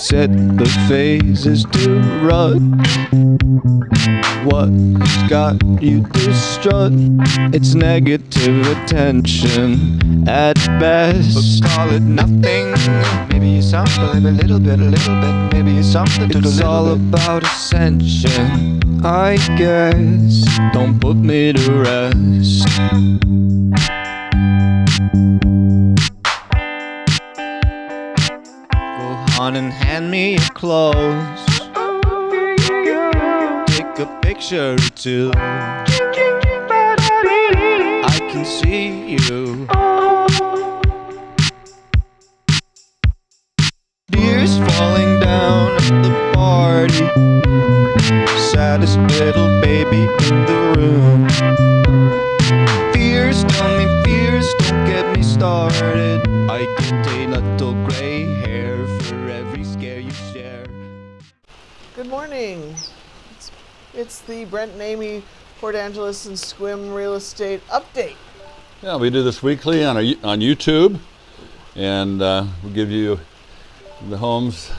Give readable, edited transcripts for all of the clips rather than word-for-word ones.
set the phases to run. What's got you distraught? It's negative attention at best. But call it nothing. Maybe something, a little bit, maybe something. It's all about ascension, I guess. Don't put me to rest. Go on and hand me your clothes. Take a picture or two. I can see you. Tears falling down at the party. Saddest little baby in the room. Fears, tell me fears, don't get me started. I get a little gray hair for every scare you share. Good morning. It's the Brent and Amy Port Angeles and Sequim real estate update. Yeah, we do this weekly on YouTube, and we give you the homes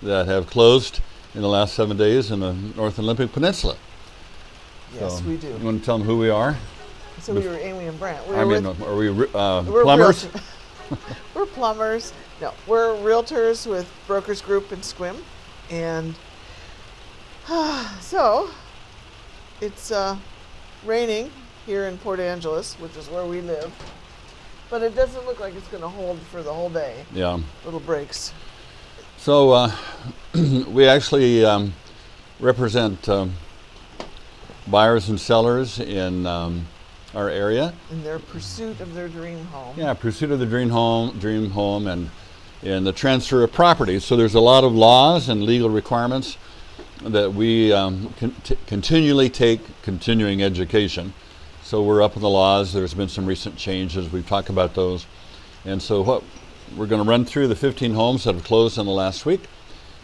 that have closed in the last 7 days in the North Olympic Peninsula. Yes, So, we do. You want to tell them who we are? So we were Amy and Brent. Are we We're plumbers? We're plumbers. No, we're realtors with BrokersGroup and Sequim, and so it's raining here in Port Angeles, which is where we live, but it doesn't look like it's going to hold for the whole day. Yeah. Little breaks. So we actually represent buyers and sellers in our area. In their pursuit of their dream home. Yeah, pursuit of the dream home, and the transfer of property. So there's a lot of laws and legal requirements that we continually take continuing education. So we're up in the laws. There's been some recent changes. We've talked about those. And so what we're going to run through the 15 homes that have closed in the last week,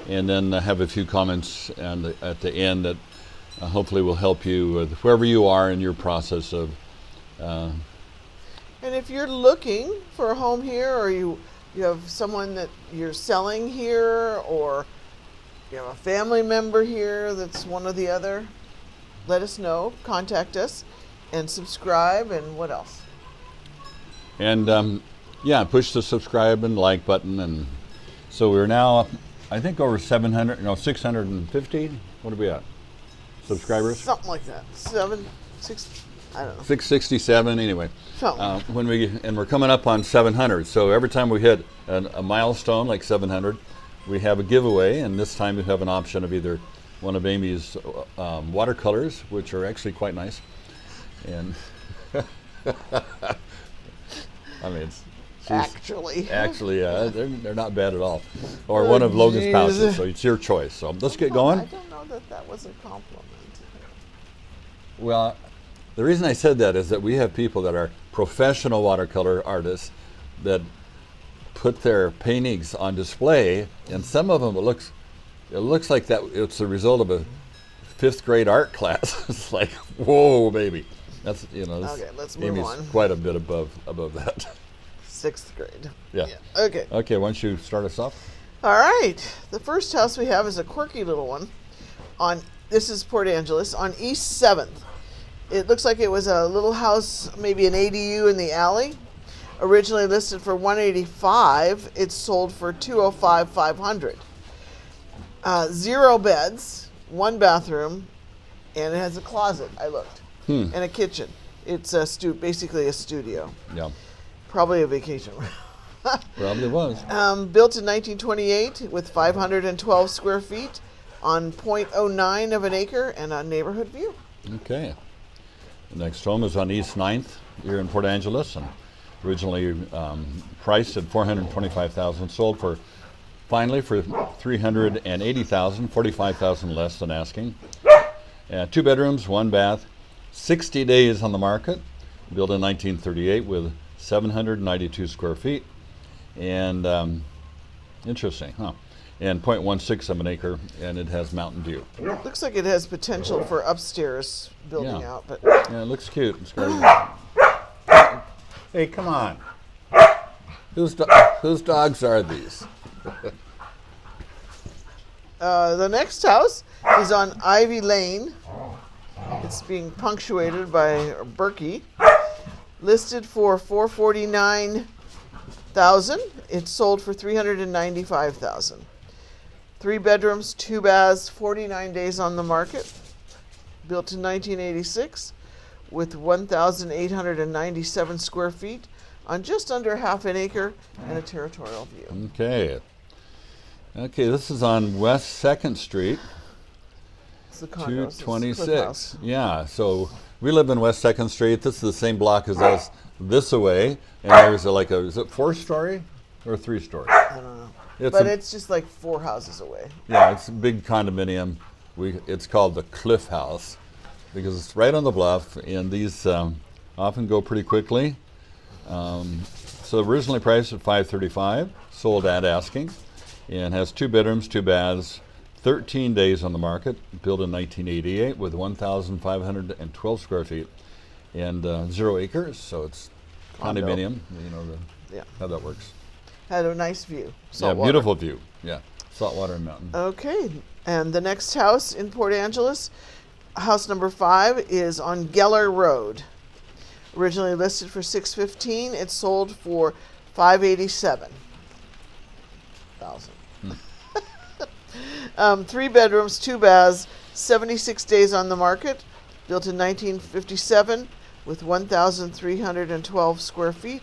and then have a few comments at the end that hopefully will help you wherever you are in your process of. And if you're looking for a home here, or you have someone that you're selling here, or you have a family member here that's one or the other, let us know, contact us, and subscribe, and what else? And push the subscribe and like button. And so we're now, I think, over 650. What are we at? Subscribers? Something like that. 6, I don't know. 667 anyway. Something. We're coming up on 700. So every time we hit a milestone like 700, we have a giveaway, and this time we have an option of either one of Amy's watercolors, which are actually quite nice, and I mean, Actually, they're not bad at all, or one of Logan's pouches. So it's your choice. So let's get going. I don't know that was a compliment. Well, the reason I said that is that we have people that are professional watercolor artists that put their paintings on display, and some of them it looks like that it's the result of a 5th grade art class. It's like, whoa, baby, that's Okay, let's move Amy's on. quite a bit above that. 6th grade. Yeah. Okay. Okay, why don't you start us off? All right. The first house we have is a quirky little one. This is Port Angeles on East 7th. It looks like it was a little house, maybe an ADU in the alley. Originally listed for $185,000, it's sold for $205,500. 0 beds, 1 bathroom, and it has a closet. I looked, and a kitchen. It's basically a studio. Yeah. Probably a vacation room. Probably was. Built in 1928 with 512 square feet on 0.09 of an acre and a neighborhood view. Okay. The next home is on East 9th here in Port Angeles, and originally priced at $425,000, sold finally for $380,000, $45,000 less than asking. 2 bedrooms, 1 bath, 60 days on the market, built in 1938 with 792 square feet, and interesting, huh? And 0.16 of an acre, and it has mountain view. Looks like it has potential for upstairs building out, but Yeah, it looks cute. It's great. Hey, come on. Whose dogs are these? The next house is on Ivy Lane. It's being punctuated by Berkey. Listed for $449,000. It's sold for $395,000. 3 bedrooms, 2 baths, 49 days on the market. Built in 1986 with 1,897 square feet on just under half an acre and a territorial view. Okay. Okay, this is on West 2nd Street, It's the condos. It's Cliff 226. House. Yeah, so we live in West 2nd Street. This is the same block as us this away. And there's is it 4-story or 3-story? I don't know. It's But a- it's just like 4 houses away. Yeah, it's a big condominium. It's called the Cliff House because it's right on the bluff, and these often go pretty quickly. So originally priced at $535, sold at asking, and has 2 bedrooms, 2 baths, 13 days on the market, built in 1988 with 1,512 square feet and 0 acres. So it's Condo. condominium. Yeah. How that works. Had a nice view. Yeah, Saltwater. beautiful view. Yeah, saltwater and mountain. Okay, and the next house in Port Angeles, house number 5, is on Geller Road. Originally listed for $615, it's sold for $587,000. 3 bedrooms, 2 baths, 76 days on the market. Built in 1957 with 1,312 square feet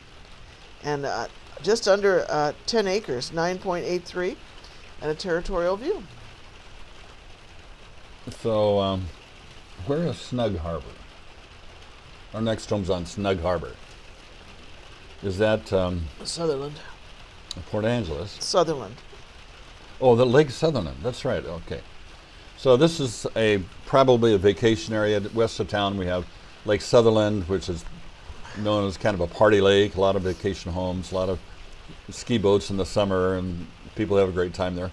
and just under 10 acres, 9.83, and a territorial view. So, where is Snug Harbor? Our next home's on Snug Harbor. Is that Sutherland. Port Angeles? Sutherland. Oh, the Lake Sutherland. That's right. Okay. So this is probably a vacation area west of town. We have Lake Sutherland, which is known as kind of a party lake. A lot of vacation homes, a lot of ski boats in the summer, and people have a great time there.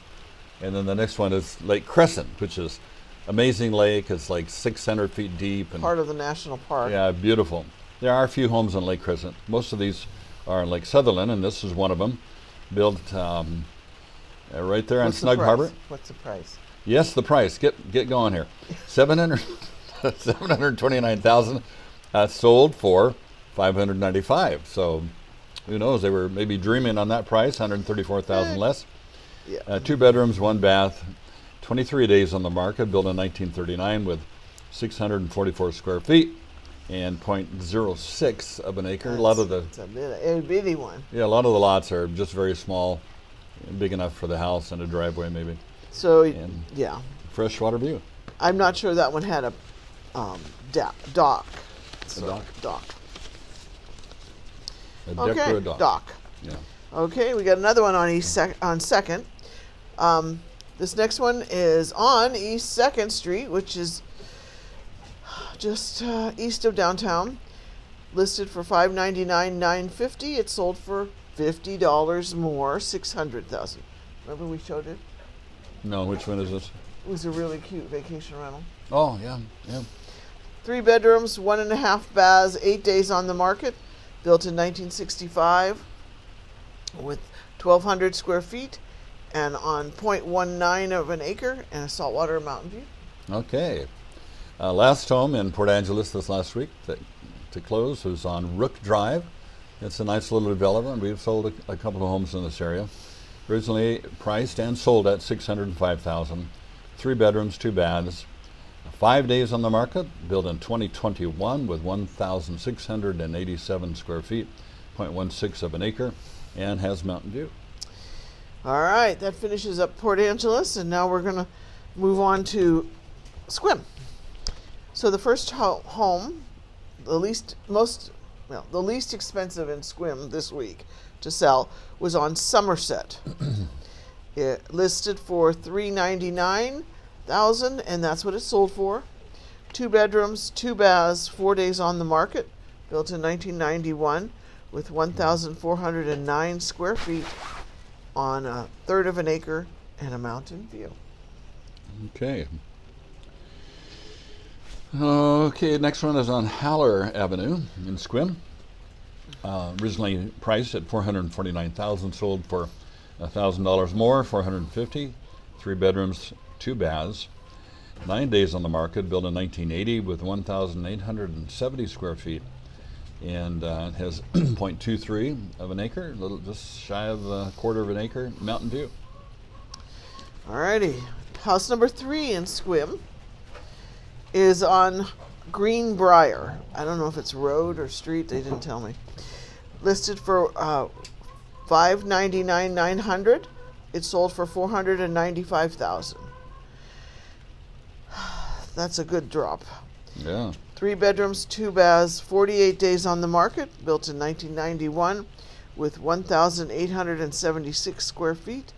And then the next one is Lake Crescent, which is amazing lake. It's like 600 feet deep. And Part of the national park. yeah, beautiful. There are a few homes on Lake Crescent. Most of these are in Lake Sutherland, and this is one of them. Built right there on What's the Snug price? Harbor. What's the price? Yes, the price. Get going here. 729,000. Sold for 595. So who knows? They were maybe dreaming on that price. 134,000 less. Yeah. 2 bedrooms, 1 bath. 23 days on the market. Built in 1939 with 644 square feet and 0.06 of an acre. A lot of the It's a bitty one. a lot of the lots are just very small, big enough for the house and a driveway maybe. So, And yeah. freshwater view. I'm not sure that one had a dock. So, dock? Dock. A deck Okay, or a dock. dock. Yeah. Okay, we got another one on on 2nd. This next one is on East 2nd Street, which is just east of downtown. Listed for $599,950. It sold for $50 more, $600,000. Remember we showed it? No, which one is this? It was a really cute vacation rental. Oh, yeah, yeah. 3 bedrooms, 1.5 baths, 8 days on the market. Built in 1965 with 1,200 square feet and on 0.19 of an acre and a saltwater mountain view. Okay. Last home in Port Angeles this last week to close was on Rook Drive. It's a nice little development. We've sold a couple of homes in this area. Originally priced and sold at $605,000. 3 bedrooms, 2 baths. 5 days on the market, built in 2021 with 1,687 square feet, 0.16 of an acre, and has mountain view. All right, that finishes up Port Angeles, and now we're going to move on to Sequim. So the first home, the least expensive in Sequim this week to sell, was on Somerset. It listed for $399,000, and that's what it sold for. 2 bedrooms, 2 baths, 4 days on the market. Built in 1991 with 1,409 square feet on 1/3 of an acre and a mountain view. Okay. Okay, next one is on Haller Avenue in Sequim. Originally priced at $449,000, sold for $1,000 more, $450,000. 3 bedrooms, 2 baths, 9 days on the market, built in 1980 with 1,870 square feet. And it has 0.23 of an acre, a little just shy of a quarter of an acre, mountain view. Alrighty. House number 3 in Sequim is on Greenbrier. I don't know if it's road or street. They didn't tell me. Listed for $599,900. It sold for $495,000. That's a good drop. Yeah. 3 bedrooms, 2 baths, 48 days on the market, built in 1991 with 1,876 square feet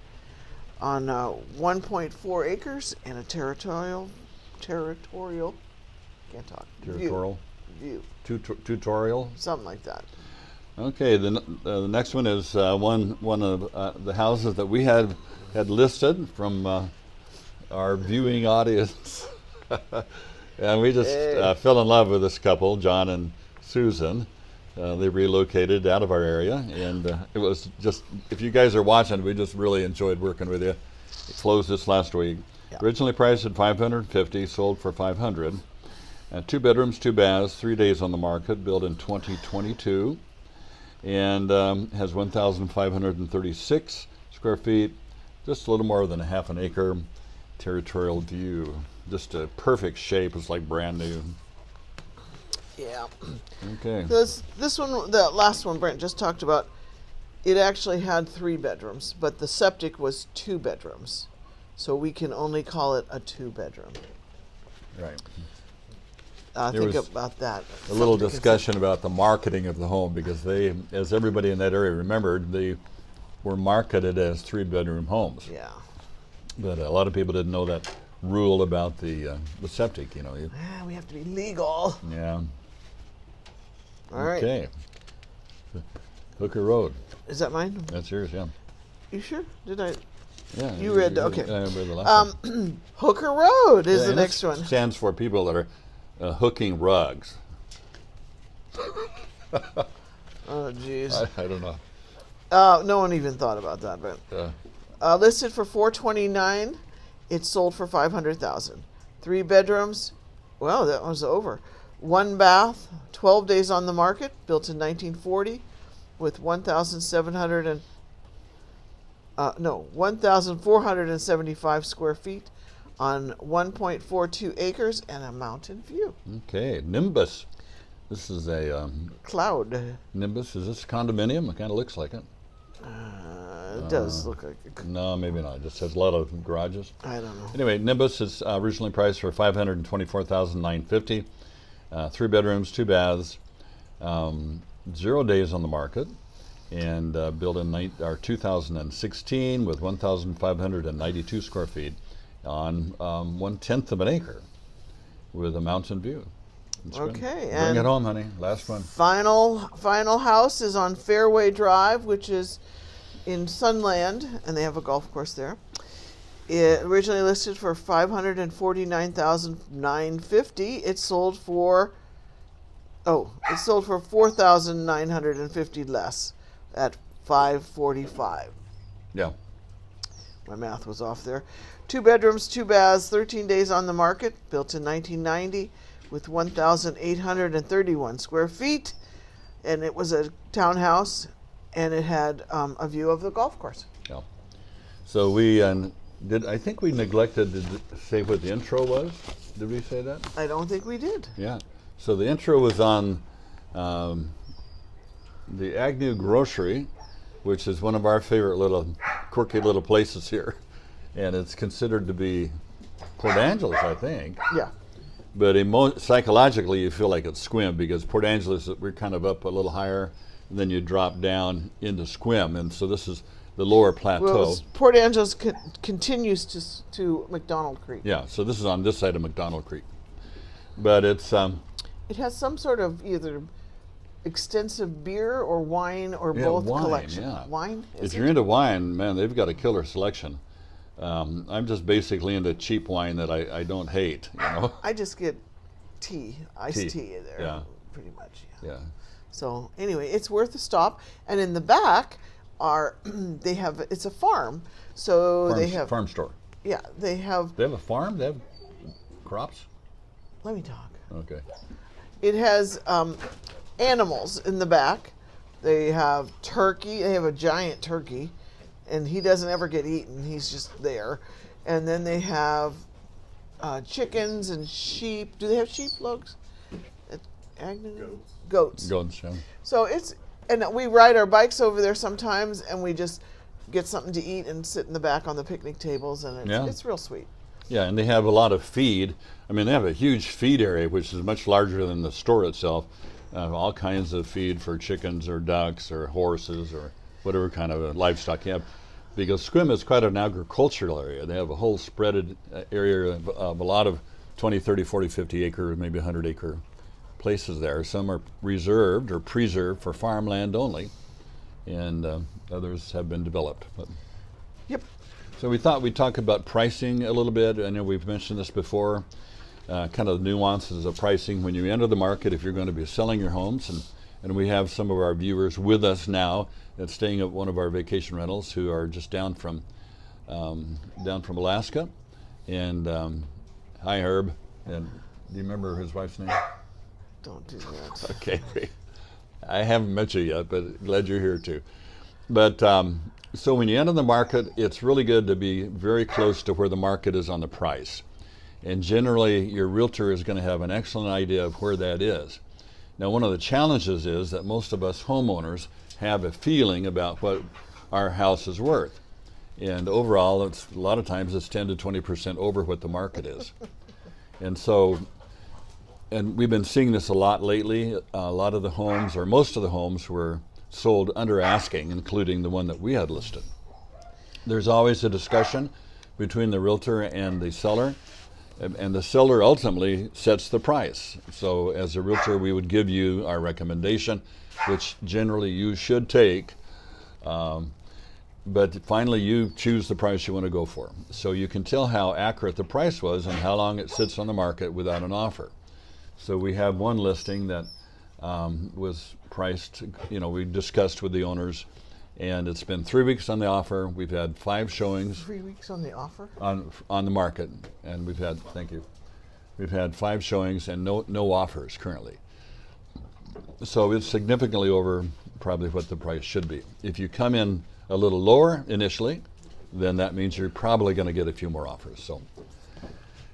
on 1.4 acres and a territorial, can't talk, Territorial. view, Tutorial. something like that. Okay, the next one is one of the houses that we had listed from our viewing audience. And we just fell in love with this couple, John and Susan. They relocated out of our area, and it was just, if you guys are watching, we just really enjoyed working with you. It closed this last week. Yeah. Originally priced at $550, sold for $500. 2 bedrooms, 2 baths, 3 days on the market, built in 2022, and has 1,536 square feet, just a little more than a half an acre, territorial view. Just a perfect shape. It's like brand new. Yeah. Okay. This one, the last one Brent just talked about, it actually had 3 bedrooms, but the septic was 2 bedrooms. So we can only call it a 2-bedroom. Right. Think was about that. A little discussion about the marketing of the home, because they, as everybody in that area remembered, they were marketed as 3-bedroom homes. Yeah. But a lot of people didn't know that rule about the septic, you know. We have to be legal. Yeah. All right. Okay. Hooker Road. Is that mine? That's yours, yeah. You sure? Did I? Yeah. You read, okay. I read the last one. Hooker Road is Yeah, the and next this one. stands for people that are hooking rugs. Oh, jeez. I don't know. No one even thought about that, but Uh, listed for $429,000. It sold for $500,000. 3 bedrooms. Well, that was over. 1 bath. 12 days on the market. Built in 1940, with 1,475 square feet on 1.42 acres and a mountain view. Okay, Nimbus. This is a Cloud. Nimbus. Is this a condominium? It kind of looks like it. It does look like it. No, maybe not. It just has a lot of garages. I don't know. Anyway, Nimbus is originally priced for $524,950. 3 bedrooms, 2 baths, 0 days on the market, and built in 2016 with 1,592 square feet on 1/10 of an acre with a mountain view. It's good. Okay, Bring and it home, honey. Last one. Final house is on Fairway Drive, which is in Sunland, and they have a golf course there. It originally listed for $549,950. It sold for $4,950 less at $545. Yeah. My math was off there. 2 bedrooms, 2 baths, 13 days on the market, built in 1990 with 1,831 square feet. And it was a townhouse, and it had a view of the golf course. Yeah. So we I think we neglected to say what the intro was. Did we say that? I don't think we did. Yeah. So the intro was on the Agnew Grocery, which is one of our favorite little quirky little places here, and it's considered to be Port Angeles, I think. Yeah. But psychologically, you feel like it's Sequim, because Port Angeles, we're kind of up a little higher, and then you drop down into Sequim, and so this is the lower plateau. Well, Port Angeles continues to McDonald Creek. Yeah, so this is on this side of McDonald Creek. But it's It has some sort of either extensive beer or wine or both wine, collection. yeah. Wine? If you're into wine, man, they've got a killer selection. I'm just basically into cheap wine that I don't hate, you know. I just get iced tea there, yeah. pretty much. Yeah. So anyway, it's worth a stop. And in the back are it's a farm, so they have Farm store. Yeah, they have. They have a farm. They have crops. Let me talk. Okay. It has animals in the back. They have turkey. They have a giant turkey, and he doesn't ever get eaten. He's just there. And then they have chickens and sheep. Do they have sheep, Lokes? At Agnew? Goats. Goats. Yeah. So and we ride our bikes over there sometimes, and we just get something to eat and sit in the back on the picnic tables, and it's real sweet. Yeah, and they have a lot of feed. I mean, they have a huge feed area, which is much larger than the store itself. All kinds of feed for chickens or ducks or horses or whatever kind of livestock you have. Because Sequim is quite an agricultural area. They have a whole spreaded area of a lot of 20, 30, 40, 50 acre, maybe 100 acre places there. Some are reserved or preserved for farmland only, and others have been developed. But Yep. so we thought we'd talk about pricing a little bit. I know we've mentioned this before, kind of the nuances of pricing when you enter the market if you're going to be selling your homes. And we have some of our viewers with us now that's staying at one of our vacation rentals who are just down from Alaska. And hi, Herb. And do you remember his wife's name? Don't do that. Okay. I haven't met you yet, but glad you're here too. But so when you enter the market, it's really good to be very close to where the market is on the price. And generally, your realtor is going to have an excellent idea of where that is. Now, one of the challenges is that most of us homeowners have a feeling about what our house is worth. And overall, a lot of times it's 10 to 20% over what the market is. And so, and we've been seeing this a lot lately. A lot of the homes, or most of the homes, were sold under asking, including the one that we had listed. There's always a discussion between the realtor and the seller, and the seller ultimately sets the price. So as a realtor, we would give you our recommendation, which generally you should take, but finally you choose the price you want to go for. So you can tell how accurate the price was and how long it sits on the market without an offer. So we have one listing that was priced, we discussed with the owners, and it's been 3 weeks on the offer. We've had 5 showings. 3 weeks on the offer? On the market, and we've had, thank you, we've had 5 showings and no offers currently. So it's significantly over probably what the price should be. If you come in a little lower initially, then that means you're probably going to get a few more offers. So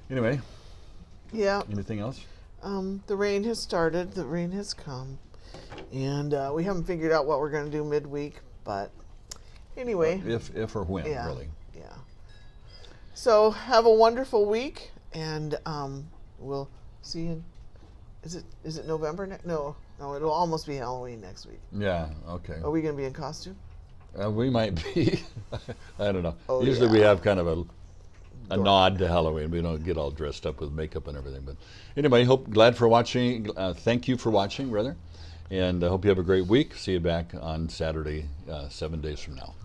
anyway, yeah. Anything else? The rain has started. The rain has come, and we haven't figured out what we're going to do midweek. But anyway, if or when, yeah, really. Yeah. So have a wonderful week, and we'll see you. Is it November next? No, it'll almost be Halloween next week. Yeah. Okay. Are we going to be in costume? We might be. I don't know. Oh, Usually yeah. we have kind of a nod to Halloween. We don't get all dressed up with makeup and everything. But anyway, glad for watching. Thank you for watching, rather. And I hope you have a great week. See you back on Saturday, 7 days from now.